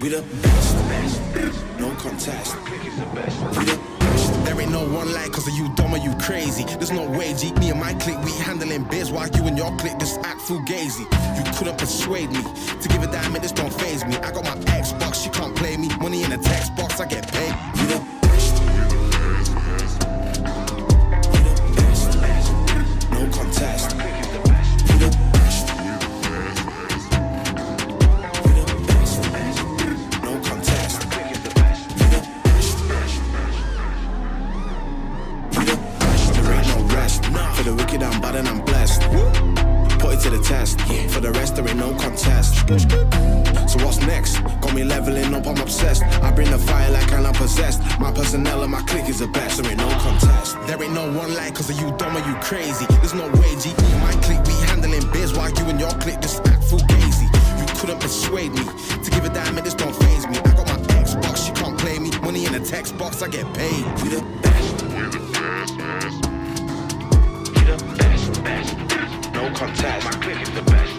We the best, no contest. We the best. There ain't no one like, cause are you dumb or you crazy? There's no way, G. Me and my clique, we handling biz while you and your clique just act fugazi. You couldn't persuade me to give a damn, it just don't faze me. I got my Xbox, she can't play me. Money in a text box, I get paid. We the best. We the best, no contest. We the best. We the best, no contest. We the best. We the best. There ain't no rest. For the wicked I'm bad and I'm blessed. Put it to the test. For the rest there ain't no contest. So what's next? Got me leveling up, I'm obsessed. I bring the fire like I'm possessed. My personnel and my clique is the best. There ain't no contest. There ain't no one like, cause are you dumb or you crazy? There's no way, G. Me and my clique, we handling biz while you and your clique just act fugazi. You couldn't persuade me to give a damn, it just don't faze me. I got my Xbox, she can't play me. Money in a text box, I get paid. We the best. We the best, best. No contest. My clique is the best.